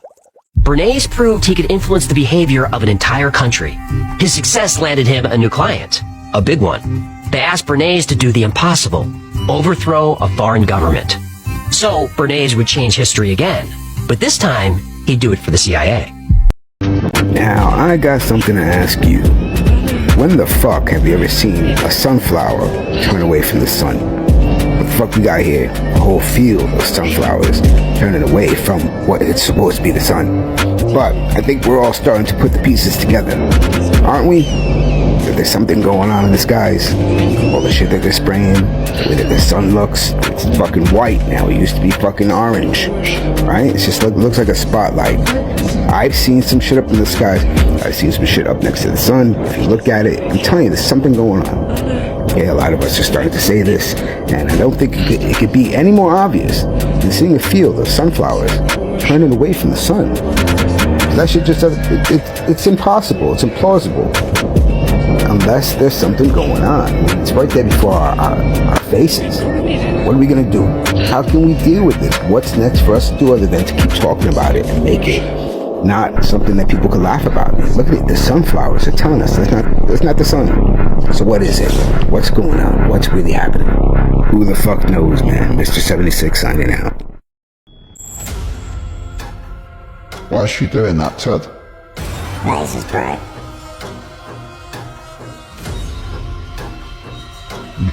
Bernays proved he could influence the behavior of an entire country. His success landed him a new client, a big one. They asked Bernays to do the impossible, overthrow a foreign government. So Bernays would change history again, but this time he'd do it for the CIA. Now, I got something to ask you. When the fuck have you ever seen a sunflower turn away from the sun? What the fuck we got here? A whole field of sunflowers turning away from what it's supposed to be the sun. But I think we're all starting to put the pieces together, aren't we? That there's something going on in the skies. All the shit that they're spraying, the way that the sun looks, it's fucking white now. It used to be fucking orange, right? It's just looks like a spotlight. I've seen some shit up in the sky. I've seen some shit up next to the sun. If you look at it, I'm telling you, there's something going on. Yeah, a lot of us are starting to say this, and I don't think it could be any more obvious than seeing a field of sunflowers turning away from the sun. That shit just it's impossible. It's implausible. Unless there's something going on. It's right there before our faces. What are we going to do? How can we deal with this? What's next for us to do other than to keep talking about it and make it not something that people could laugh about? Look at it. The sunflowers are telling us that's not the sun. So what is it? What's going on? What's really happening? Who the fuck knows, man? Mr. 76 signing out. Why is she doing that, Ted? Razor's bright.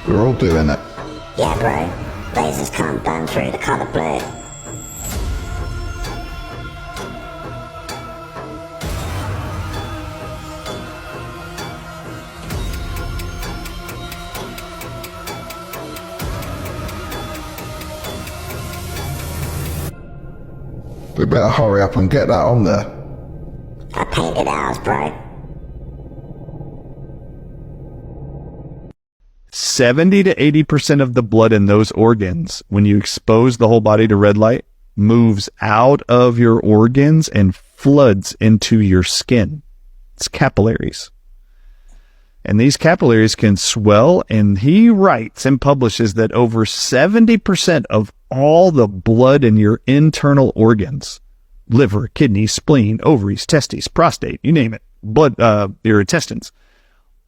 We're all doing it. Yeah, bro. Lasers can't burn through the colour blue. We better hurry up and get that on there. I painted ours, bro. 70 to 80% of the blood in those organs, when you expose the whole body to red light, moves out of your organs and floods into your skin. It's capillaries. And these capillaries can swell, and he writes and publishes that over 70% of all the blood in your internal organs, liver, kidneys, spleen, ovaries, testes, prostate, you name it, blood, your intestines,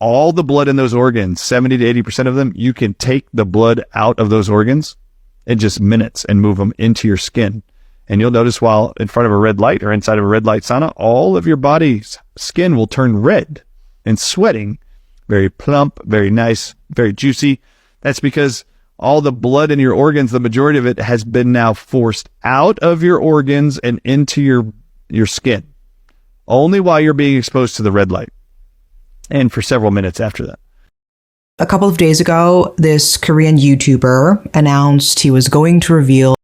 all the blood in those organs, 70 to 80% of them, you can take the blood out of those organs in just minutes and move them into your skin. And you'll notice while in front of a red light or inside of a red light sauna, all of your body's skin will turn red and sweating. Very plump, very nice, very juicy. That's because all the blood in your organs, the majority of it has been now forced out of your organs and into your skin. Only while you're being exposed to the red light. And for several minutes after that. A couple of days ago, this Korean YouTuber announced he was going to reveal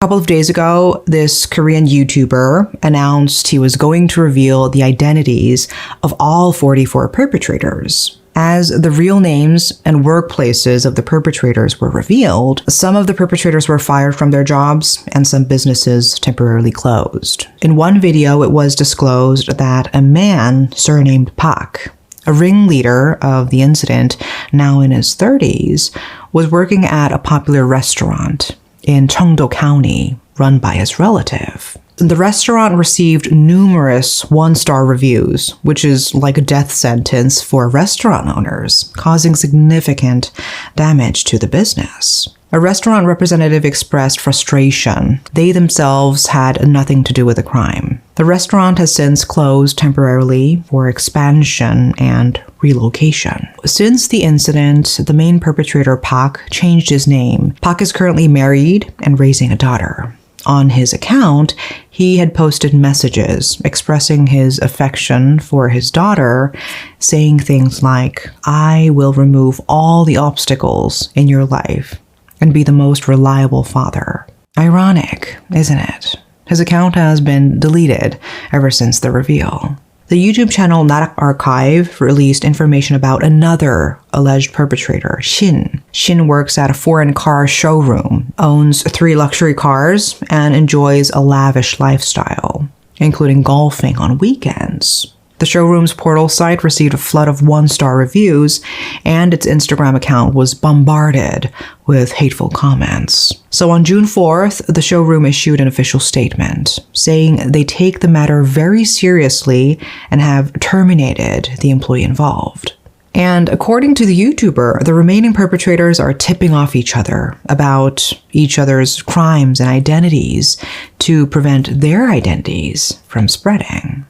A couple of days ago, this Korean YouTuber announced he was going to reveal the identities of all 44 perpetrators. As the real names and workplaces of the perpetrators were revealed, some of the perpetrators were fired from their jobs and some businesses temporarily closed. In one video, it was disclosed that a man surnamed Park, a ringleader of the incident, now in his 30s, was working at a popular restaurant in Cheongdo County, run by his relative. The restaurant received numerous one-star reviews, which is like a death sentence for restaurant owners, causing significant damage to the business. A restaurant representative expressed frustration. They themselves had nothing to do with the crime. The restaurant has since closed temporarily for expansion and relocation. Since the incident, the main perpetrator, Park, changed his name. Park is currently married and raising a daughter. On his account, he had posted messages expressing his affection for his daughter, saying things like, "I will remove all the obstacles in your life and be the most reliable father." Ironic, isn't it? His account has been deleted ever since the reveal. The YouTube channel Narak Archive released information about another alleged perpetrator, Shin. Shin works at a foreign car showroom, owns 3 luxury cars, and enjoys a lavish lifestyle, including golfing on weekends. The showroom's portal site received a flood of one-star reviews, and its Instagram account was bombarded with hateful comments. So on June 4th, the showroom issued an official statement, saying they take the matter very seriously and have terminated the employee involved. And according to the YouTuber, the remaining perpetrators are tipping off each other about each other's crimes and identities to prevent their identities from spreading.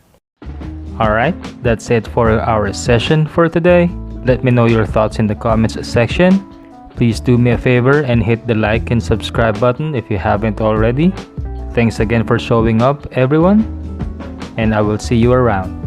Alright, that's it for our session for today. Let me know your thoughts in the comments section. Please do me a favor and hit the like and subscribe button if you haven't already. Thanks again for showing up, everyone, and I will see you around.